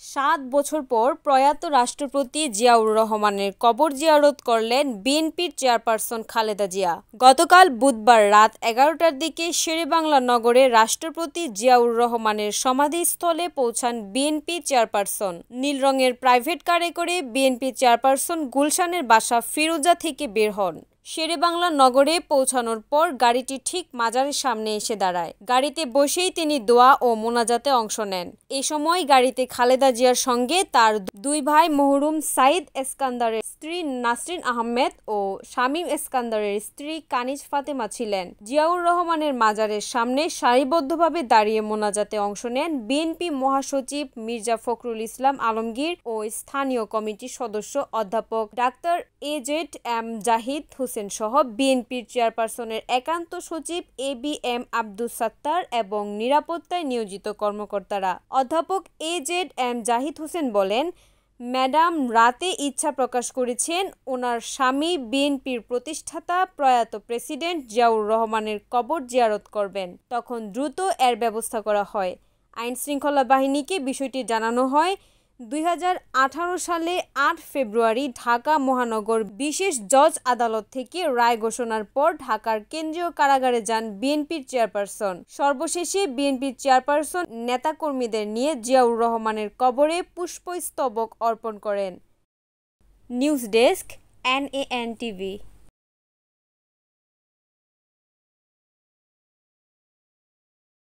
৭ বছর পর প্রয়াত রাষ্ট্রপতি জিয়াউর রহমানের কবর জিয়ারত করলেন বিএনপির চেয়ারপারসন খালেদা জিয়া। গতকাল বুধবার রাত ১১টার দিকে শেরেবাংলা নগরে রাষ্ট্রপতি জিয়াউর রহমানের সমাধিস্থলে পৌঁছান বিএনপি চেয়ারপারসন। নীল রঙের প্রাইভেট কারে করে বিএনপি চেয়ারপারসন গুলশানের বাসা ফিরোজা থেকে বের হন। শেরেবাংলা নগরে পৌঁছানোর পর গাড়িটি ঠিক মাজারের সামনে এসে দাঁড়ায়। গাড়িতে বসেই তিনি দোয়া ও মোনাজাতে অংশ নেন। এ সময় গাড়িতে খালেদা জিয়ার সঙ্গে তার দুই ভাই মরহুম সাইদ এসকান্দারের স্ত্রী নাসরিন আহমেদ ও শামীম এসকান্দারের স্ত্রী কানিজ ফাতেমা ছিলেন। জিয়াউর রহমানের মাজারের সামনে সারিবদ্ধভাবে দাঁড়িয়ে মোনাজাতে অংশ নেন বিএনপি মহাসচিব মির্জা ফখরুল ইসলাম আলমগীর ও স্থানীয় কমিটির সদস্য অধ্যাপক ডাক্তার এজেড.এম জাহিদ হোসেন সহ বিএনপির চেয়ারপারসনের একান্ত সচিব এবিএম আব্দুস সাত্তার এবং নিরাপত্তায় নিয়োজিত কর্মকর্তারা। অধ্যাপক এজেড.এম জাহিদ হোসেন বলেন, ম্যাডাম রাতে ইচ্ছা প্রকাশ করেছেন ওনার স্বামী বিএনপির প্রতিষ্ঠাতা প্রয়াত প্রেসিডেন্ট জিয়াউর রহমানের কবর জিয়ারত করবেন। তখন দ্রুত এর ব্যবস্থা করা হয়। আইনশৃঙ্খলা বাহিনীকে বিষয়টি জানানো হয়। ২০১৮ সালে ৮ ফেব্রুয়ারি ঢাকা মহানগর বিশেষ জজ আদালত থেকে রায় ঘোষণার পর ঢাকার কেন্দ্রীয় কারাগারে যান বিএনপির চেয়ারপারসন। সর্বশেষে বিএনপির চেয়ারপারসন নেতাকর্মীদের নিয়ে জিয়াউর রহমানের কবরে পুষ্পস্তবক অর্পণ করেন। News desk, NAN TV।